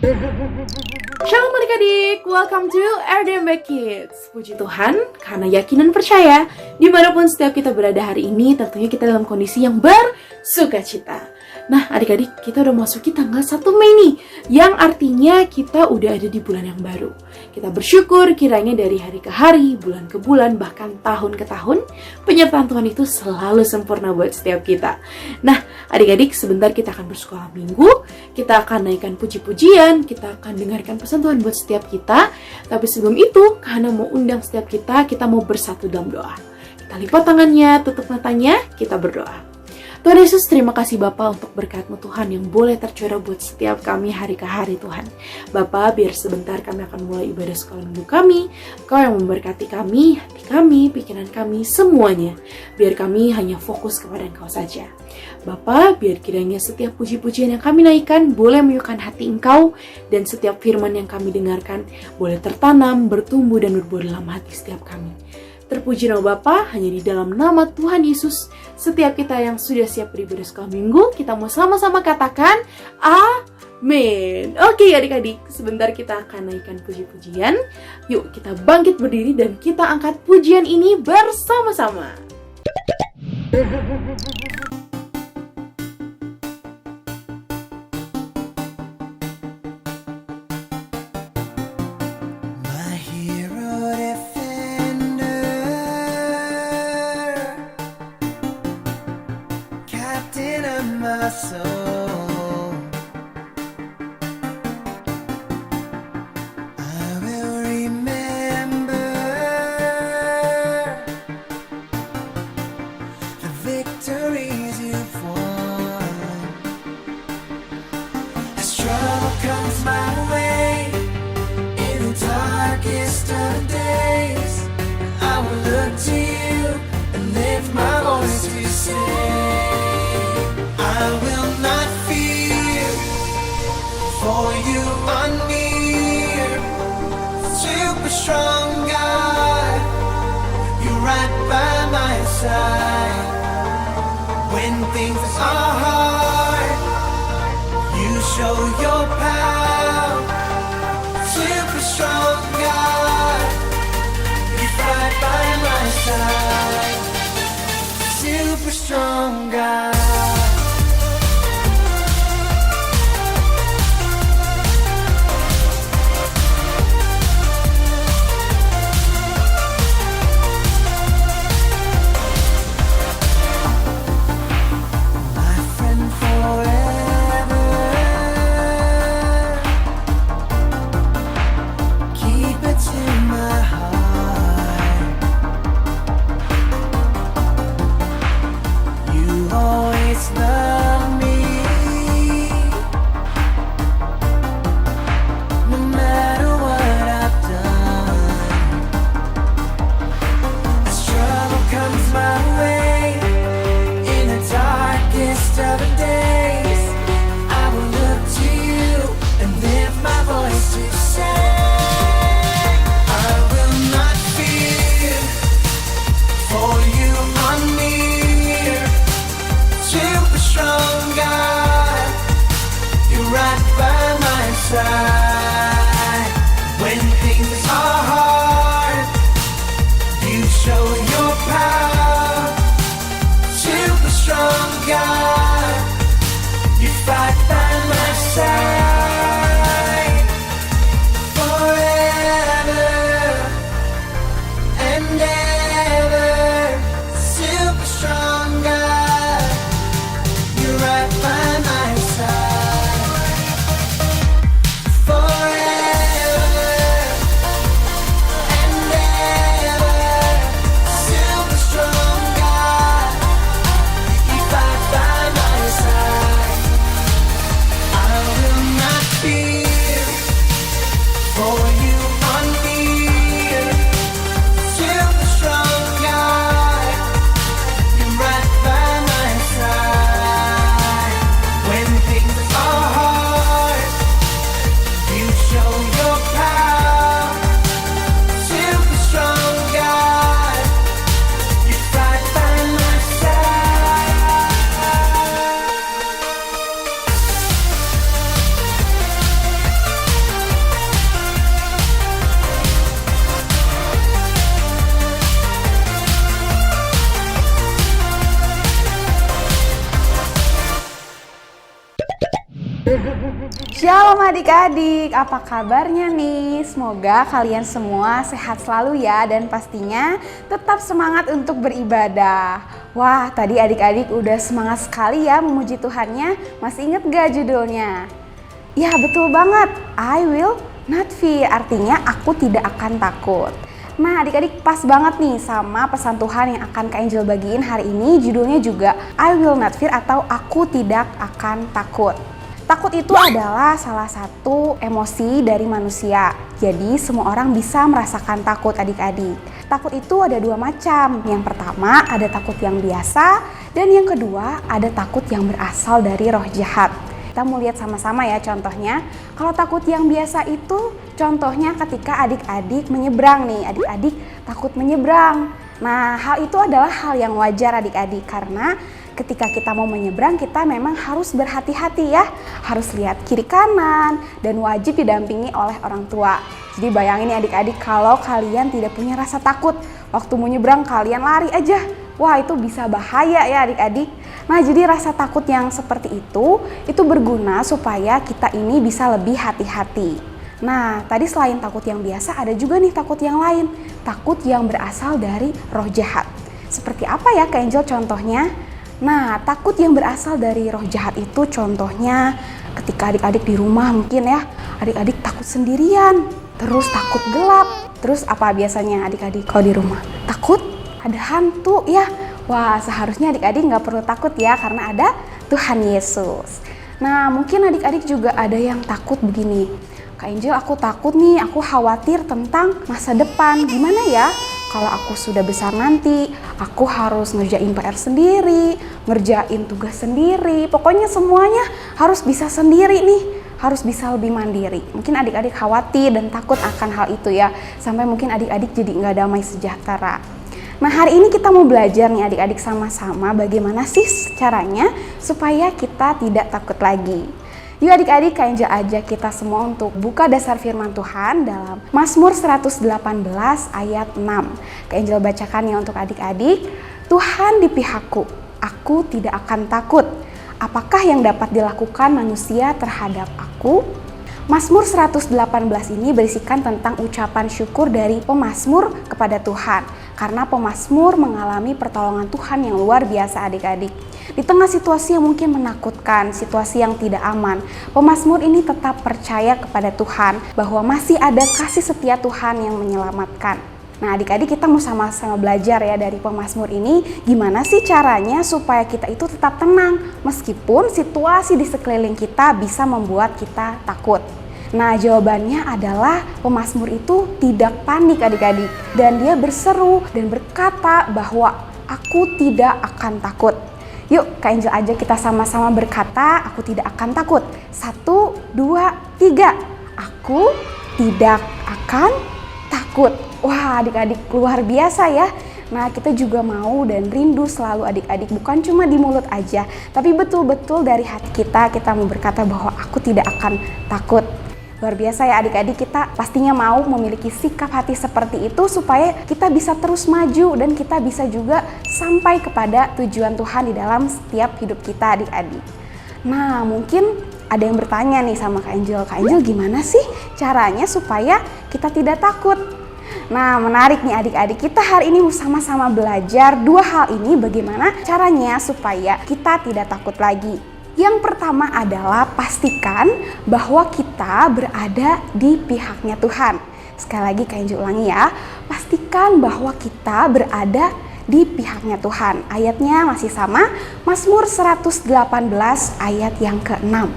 Shalom adik-adik, welcome to RDMB Kids. Puji Tuhan, karena yakin dan percaya, dimanapun setiap kita berada hari ini, tentunya kita dalam kondisi yang bersukacita. Nah adik-adik, kita udah masuki tanggal 1 Mei nih, yang artinya kita udah ada di bulan yang baru. Kita bersyukur kiranya dari hari ke hari, bulan ke bulan, bahkan tahun ke tahun, penyertaan Tuhan itu selalu sempurna buat setiap kita. Nah adik-adik, sebentar kita akan bersekolah minggu, kita akan naikkan puji-pujian, kita akan dengarkan pesan Tuhan buat setiap kita. Tapi sebelum itu, karena mau undang setiap kita mau bersatu dalam doa. Kita lipat tangannya, tutup matanya, kita berdoa. Tuhan Yesus, terima kasih Bapa untuk berkat-Mu Tuhan yang boleh tercurah buat setiap kami hari ke hari Tuhan. Bapa, biar sebentar kami akan mulai ibadah sekolah minggu kami. Kau yang memberkati kami, hati kami, pikiran kami, semuanya. Biar kami hanya fokus kepada Engkau saja. Bapa, biar kiranya setiap puji-pujian yang kami naikkan boleh menyukai hati Engkau, dan setiap firman yang kami dengarkan boleh tertanam, bertumbuh, dan berbuah dalam hati setiap kami. Terpuji nama Bapa, hanya di dalam nama Tuhan Yesus. Setiap kita yang sudah siap beribadah sekolah minggu, kita mau sama-sama katakan amin. Oke adik-adik, sebentar kita akan naikkan puji-pujian. Yuk kita bangkit berdiri dan kita angkat pujian ini bersama-sama. When things are hard, you show your power. Super strong God, you fight by my side. Super strong God. When things are hard, you show your power. Super strong God, you fight by my side. Forever and ever. Super strong God, you're right by my side. Shalom adik-adik, apa kabarnya nih? Semoga kalian semua sehat selalu ya dan pastinya tetap semangat untuk beribadah. Wah, tadi adik-adik udah semangat sekali ya memuji Tuhannya. Masih inget gak judulnya? Ya betul banget, I will not fear, artinya aku tidak akan takut. Nah adik-adik pas banget nih sama pesan Tuhan yang akan Kak Angel bagiin hari ini. Judulnya juga I will not fear atau aku tidak akan takut. Takut itu adalah salah satu emosi dari manusia. Jadi semua orang bisa merasakan takut adik-adik. Takut itu ada dua macam. Yang pertama ada takut yang biasa dan yang kedua ada takut yang berasal dari roh jahat. Kita mau lihat sama-sama ya contohnya. Kalau takut yang biasa itu contohnya ketika adik-adik menyeberang nih. Adik-adik takut menyeberang. Nah hal itu adalah hal yang wajar adik-adik karena ketika kita mau menyeberang kita memang harus berhati-hati ya. Harus lihat kiri kanan dan wajib didampingi oleh orang tua. Jadi bayangin nih adik-adik kalau kalian tidak punya rasa takut. Waktu mau nyebrang kalian lari aja. Wah itu bisa bahaya ya adik-adik. Nah jadi rasa takut yang seperti itu berguna supaya kita ini bisa lebih hati-hati. Nah tadi selain takut yang biasa ada juga nih takut yang lain. Takut yang berasal dari roh jahat. Seperti apa ya Kak Angel contohnya? Nah, takut yang berasal dari roh jahat itu contohnya ketika adik-adik di rumah mungkin ya, adik-adik takut sendirian, terus takut gelap. Terus apa biasanya adik-adik kalau di rumah? Takut ada hantu ya. Wah, seharusnya adik-adik nggak perlu takut ya karena ada Tuhan Yesus. Nah, mungkin adik-adik juga ada yang takut begini. Kak Angel, aku takut nih, aku khawatir tentang masa depan. Gimana ya? Kalau aku sudah besar nanti, aku harus ngerjain PR sendiri, ngerjain tugas sendiri. Pokoknya semuanya harus bisa sendiri nih, harus bisa lebih mandiri. Mungkin adik-adik khawatir dan takut akan hal itu ya. Sampai mungkin adik-adik jadi nggak damai sejahtera. Nah hari ini kita mau belajar nih adik-adik sama-sama bagaimana sih caranya supaya kita tidak takut lagi. Yuk adik-adik Kak Angel ajak kita semua untuk buka dasar firman Tuhan dalam Mazmur 118 ayat 6. Kak Angel bacakan ya untuk adik-adik. Tuhan di pihakku, aku tidak akan takut. Apakah yang dapat dilakukan manusia terhadap aku? Mazmur 118 ini berisikan tentang ucapan syukur dari pemazmur kepada Tuhan. Karena pemazmur mengalami pertolongan Tuhan yang luar biasa adik-adik. Di tengah situasi yang mungkin menakutkan, situasi yang tidak aman, pemazmur ini tetap percaya kepada Tuhan bahwa masih ada kasih setia Tuhan yang menyelamatkan. Nah adik-adik kita mau sama-sama belajar ya dari pemazmur ini gimana sih caranya supaya kita itu tetap tenang meskipun situasi di sekeliling kita bisa membuat kita takut. Nah jawabannya adalah pemazmur itu tidak panik adik-adik dan dia berseru dan berkata bahwa aku tidak akan takut. Yuk Kak Angel aja kita sama-sama berkata aku tidak akan takut. 1, 2, 3. Aku tidak akan takut. Wah adik-adik luar biasa ya. Nah kita juga mau dan rindu selalu adik-adik bukan cuma di mulut aja. Tapi betul-betul dari hati kita mau berkata bahwa aku tidak akan takut. Luar biasa ya adik-adik kita pastinya mau memiliki sikap hati seperti itu supaya kita bisa terus maju dan kita bisa juga sampai kepada tujuan Tuhan di dalam setiap hidup kita adik-adik. Nah mungkin ada yang bertanya nih sama Kak Angel gimana sih caranya supaya kita tidak takut? Nah menarik nih adik-adik kita hari ini sama-sama belajar dua hal ini bagaimana caranya supaya kita tidak takut lagi. Yang pertama adalah pastikan bahwa kita berada di pihaknya Tuhan. Sekali lagi Kak Angel ulangi ya, pastikan bahwa kita berada di pihaknya Tuhan. Ayatnya masih sama, Mazmur 118 ayat yang ke-6.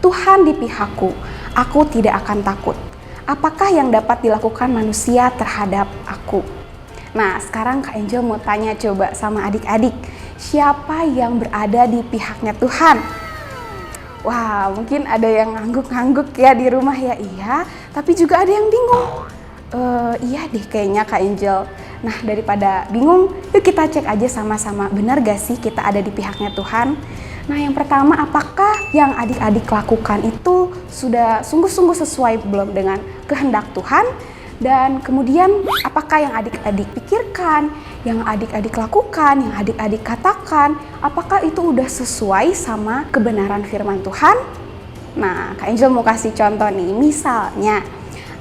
Tuhan di pihakku, aku tidak akan takut. Apakah yang dapat dilakukan manusia terhadap aku? Nah sekarang Kak Angel mau tanya coba sama adik-adik, siapa yang berada di pihaknya Tuhan? Wah, mungkin ada yang ngangguk-ngangguk ya di rumah ya, iya. Tapi juga ada yang bingung. Iya deh kayaknya Kak Angel. Nah, daripada bingung, yuk kita cek aja sama-sama. Benar gak sih kita ada di pihaknya Tuhan? Nah, yang pertama, apakah yang adik-adik lakukan itu sudah sungguh-sungguh sesuai belum dengan kehendak Tuhan? Dan kemudian apakah yang adik-adik pikirkan, yang adik-adik lakukan, yang adik-adik katakan, apakah itu udah sesuai sama kebenaran firman Tuhan? Nah, Kak Angel mau kasih contoh nih. Misalnya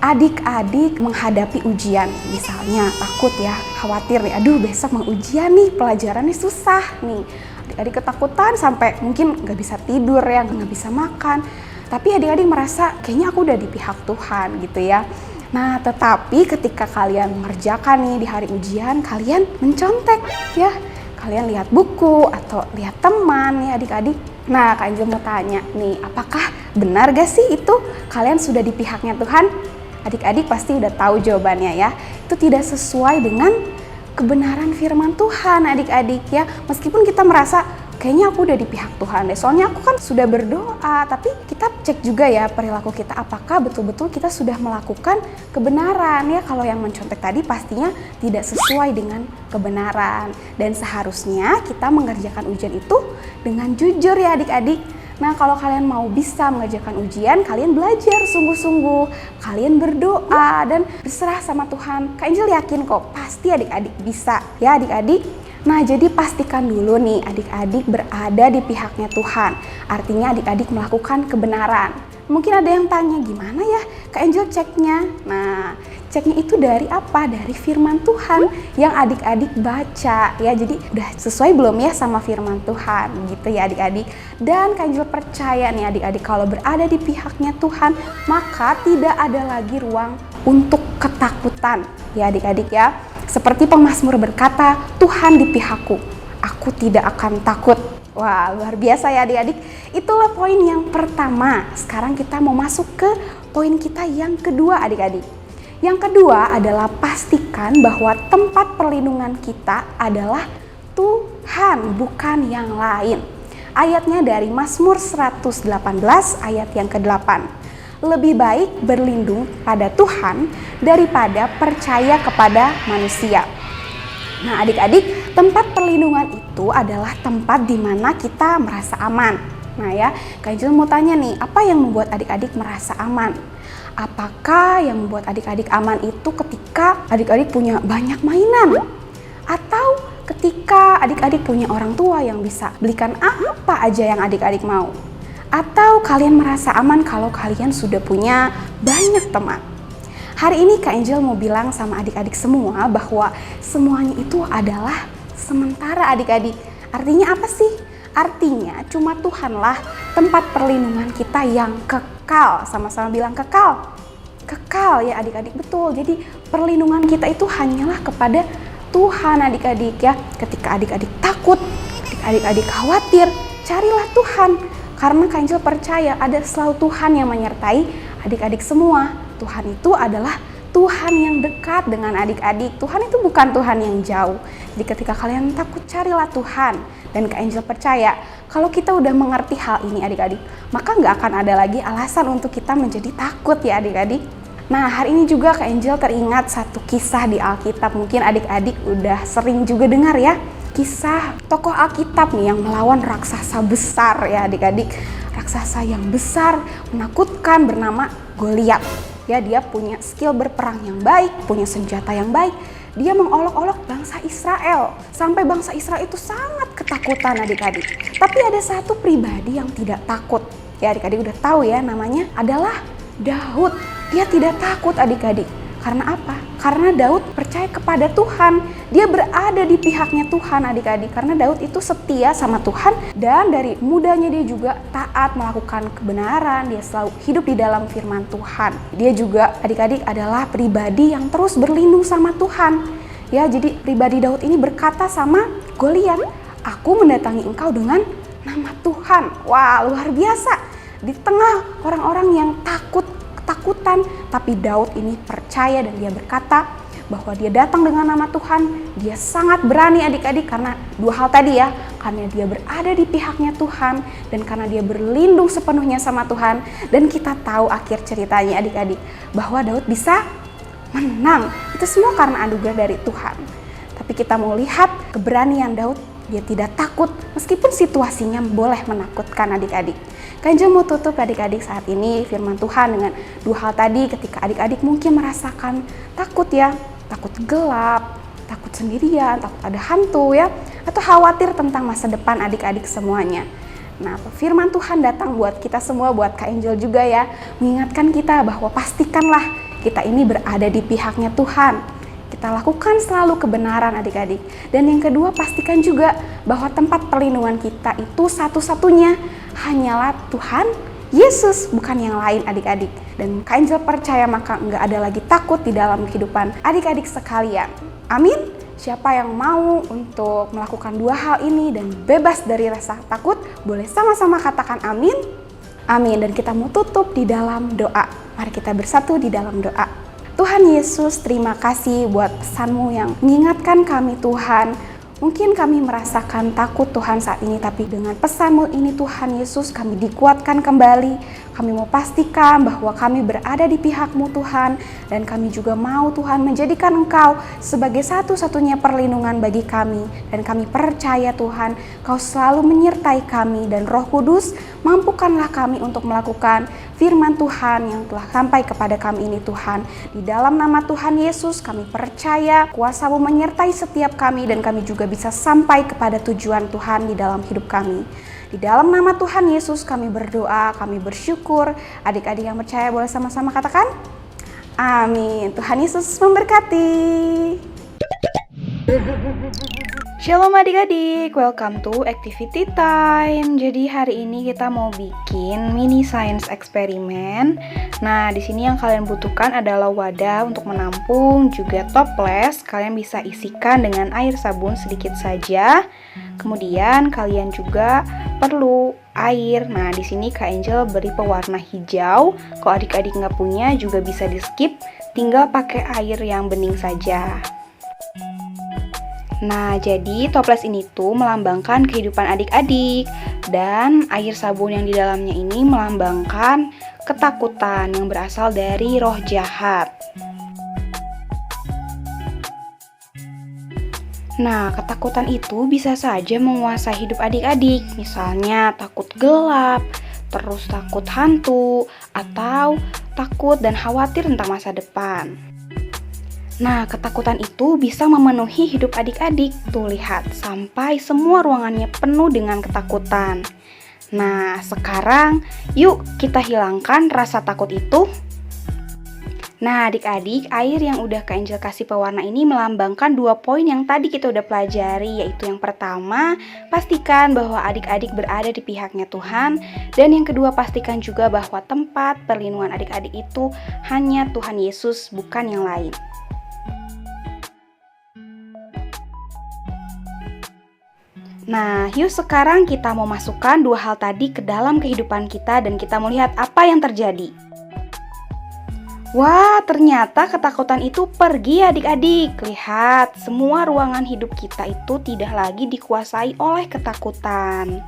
adik-adik menghadapi ujian, misalnya takut ya, khawatir nih, aduh besok mau ujian nih, pelajarannya susah nih. Adik-adik ketakutan sampai mungkin nggak bisa tidur ya, nggak bisa makan. Tapi adik-adik merasa kayaknya aku udah di pihak Tuhan gitu ya. Nah, tetapi ketika kalian mengerjakan nih di hari ujian, kalian mencontek ya. Kalian lihat buku atau lihat teman ya adik-adik. Nah, Kak Angel mau tanya nih, apakah benar gak sih itu kalian sudah di pihaknya Tuhan? Adik-adik pasti udah tahu jawabannya ya. Itu tidak sesuai dengan kebenaran firman Tuhan adik-adik ya. Meskipun kita merasa kayaknya aku udah di pihak Tuhan deh. Soalnya aku kan sudah berdoa, tapi kita cek juga ya perilaku kita apakah betul-betul kita sudah melakukan kebenaran ya. Kalau yang mencontek tadi pastinya tidak sesuai dengan kebenaran. Dan seharusnya kita mengerjakan ujian itu dengan jujur ya adik-adik. Nah, kalau kalian mau bisa mengerjakan ujian, kalian belajar sungguh-sungguh, kalian berdoa dan berserah sama Tuhan. Kak Angel yakin kok, pasti adik-adik bisa ya adik-adik. Nah, jadi pastikan dulu nih adik-adik berada di pihaknya Tuhan. Artinya adik-adik melakukan kebenaran. Mungkin ada yang tanya, gimana ya Kak Angel ceknya? Nah, ceknya itu dari apa? Dari firman Tuhan yang adik-adik baca ya. Jadi udah sesuai belum ya sama firman Tuhan gitu ya adik-adik. Dan Kak Angel percaya nih adik-adik, kalau berada di pihaknya Tuhan, maka tidak ada lagi ruang untuk ketakutan ya adik-adik ya. Seperti pemazmur berkata, Tuhan di pihakku, aku tidak akan takut. Wah, luar biasa ya adik-adik. Itulah poin yang pertama. Sekarang kita mau masuk ke poin kita yang kedua adik-adik. Yang kedua adalah pastikan bahwa tempat perlindungan kita adalah Tuhan, bukan yang lain. Ayatnya dari Mazmur 118 ayat yang ke-8. Lebih baik berlindung pada Tuhan daripada percaya kepada manusia. Nah adik-adik, tempat perlindungan itu adalah tempat di mana kita merasa aman. Nah ya, Kak Angel mau tanya nih, apa yang membuat adik-adik merasa aman? Apakah yang membuat adik-adik aman itu ketika adik-adik punya banyak mainan? Atau ketika adik-adik punya orang tua yang bisa belikan apa aja yang adik-adik mau? Atau kalian merasa aman kalau kalian sudah punya banyak teman? Hari ini Kak Angel mau bilang sama adik-adik semua bahwa semuanya itu adalah sementara adik-adik. Artinya apa sih? Artinya cuma Tuhanlah tempat perlindungan kita yang kekal. Sama-sama bilang kekal. Kekal ya adik-adik, betul. Jadi perlindungan kita itu hanyalah kepada Tuhan adik-adik ya. Ketika adik-adik takut, ketika adik-adik khawatir, carilah Tuhan. Karena Kak Angel percaya ada selalu Tuhan yang menyertai adik-adik semua. Tuhan itu adalah Tuhan yang dekat dengan adik-adik. Tuhan itu bukan Tuhan yang jauh. Jadi ketika kalian takut, carilah Tuhan. Dan Kak Angel percaya kalau kita udah mengerti hal ini adik-adik, maka nggak akan ada lagi alasan untuk kita menjadi takut ya adik-adik. Nah hari ini juga Kak Angel teringat satu kisah di Alkitab. Mungkin adik-adik udah sering juga dengar ya. Kisah tokoh Alkitab nih yang melawan raksasa besar ya adik-adik. Raksasa yang besar, menakutkan bernama Goliat. Ya, dia punya skill berperang yang baik, punya senjata yang baik. Dia mengolok-olok bangsa Israel. Sampai bangsa Israel itu sangat ketakutan adik-adik. Tapi ada satu pribadi yang tidak takut. Ya adik-adik udah tahu ya, namanya adalah Daud. Dia tidak takut adik-adik. Karena apa? Karena Daud percaya kepada Tuhan. Dia berada di pihaknya Tuhan adik-adik. Karena Daud itu setia sama Tuhan. Dan dari mudanya dia juga taat melakukan kebenaran. Dia selalu hidup di dalam firman Tuhan. Dia juga adik-adik adalah pribadi yang terus berlindung sama Tuhan. Ya, jadi pribadi Daud ini berkata sama Goliat, aku mendatangi engkau dengan nama Tuhan. Wah, luar biasa. Di tengah orang-orang yang ketakutan, tapi Daud ini percaya dan dia berkata bahwa dia datang dengan nama Tuhan. Dia sangat berani adik-adik karena dua hal tadi ya, karena dia berada di pihaknya Tuhan dan karena dia berlindung sepenuhnya sama Tuhan. Dan kita tahu akhir ceritanya adik-adik, bahwa Daud bisa menang. Itu semua karena anugerah dari Tuhan. Tapi kita mau lihat keberanian Daud. Dia tidak takut meskipun situasinya boleh menakutkan adik-adik. Kak Angel mau tutup adik-adik saat ini firman Tuhan dengan dua hal tadi. Ketika adik-adik mungkin merasakan takut ya, takut gelap, takut sendirian, takut ada hantu ya, atau khawatir tentang masa depan adik-adik semuanya. Nah, firman Tuhan datang buat kita semua, buat Kak Angel juga ya, mengingatkan kita bahwa pastikanlah kita ini berada di pihaknya Tuhan. Kita lakukan selalu kebenaran adik-adik. Dan yang kedua, pastikan juga bahwa tempat perlindungan kita itu satu-satunya hanyalah Tuhan Yesus, bukan yang lain adik-adik. Dan Kak Angel percaya maka nggak ada lagi takut di dalam kehidupan adik-adik sekalian. Amin. Siapa yang mau untuk melakukan dua hal ini dan bebas dari rasa takut, boleh sama-sama katakan amin. Amin. Dan kita mau tutup di dalam doa. Mari kita bersatu di dalam doa. Tuhan Yesus, terima kasih buat pesan-Mu yang mengingatkan kami Tuhan. Mungkin kami merasakan takut Tuhan saat ini, tapi dengan pesan-Mu ini Tuhan Yesus kami dikuatkan kembali. Kami mau pastikan bahwa kami berada di pihak-Mu Tuhan, dan kami juga mau Tuhan menjadikan Engkau sebagai satu-satunya perlindungan bagi kami. Dan kami percaya Tuhan, Kau selalu menyertai kami, dan Roh Kudus mampukanlah kami untuk melakukan firman Tuhan yang telah sampai kepada kami ini Tuhan. Di dalam nama Tuhan Yesus kami percaya kuasa-Mu menyertai setiap kami, dan kami juga bisa sampai kepada tujuan Tuhan di dalam hidup kami. Di dalam nama Tuhan Yesus kami berdoa, kami bersyukur. Adik-adik yang percaya boleh sama-sama katakan amin. Tuhan Yesus memberkati. Shalom adik-adik, welcome to activity time. Jadi hari ini kita mau bikin mini science eksperimen. Nah, di sini yang kalian butuhkan adalah wadah untuk menampung, juga toples. Kalian bisa isikan dengan air sabun sedikit saja. Kemudian kalian juga perlu air. Nah, di sini Kak Angel beri pewarna hijau. Kalau adik-adik nggak punya juga bisa di skip, tinggal pakai air yang bening saja. Nah, jadi toples ini tuh melambangkan kehidupan adik-adik, dan air sabun yang di dalamnya ini melambangkan ketakutan yang berasal dari roh jahat. Nah, ketakutan itu bisa saja menguasai hidup adik-adik, misalnya takut gelap, terus takut hantu, atau takut dan khawatir tentang masa depan. Nah, ketakutan itu bisa memenuhi hidup adik-adik. Tuh lihat, sampai semua ruangannya penuh dengan ketakutan. Nah, sekarang yuk kita hilangkan rasa takut itu. Nah, adik-adik, air yang udah Kak Angel kasih pewarna ini melambangkan 2 poin yang tadi kita udah pelajari, yaitu yang pertama, pastikan bahwa adik-adik berada di pihaknya Tuhan, dan yang kedua, pastikan juga bahwa tempat perlindungan adik-adik itu hanya Tuhan Yesus, bukan yang lain. Nah, yuk sekarang kita mau masukkan 2 hal tadi ke dalam kehidupan kita dan kita mau lihat apa yang terjadi. Wah, ternyata ketakutan itu pergi adik-adik. Lihat, semua ruangan hidup kita itu tidak lagi dikuasai oleh ketakutan.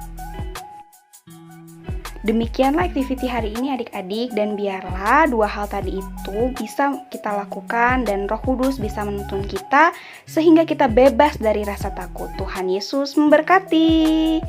Demikianlah activity hari ini adik-adik, dan biarlah 2 hal tadi itu bisa kita lakukan dan Roh Kudus bisa menuntun kita sehingga kita bebas dari rasa takut. Tuhan Yesus memberkati.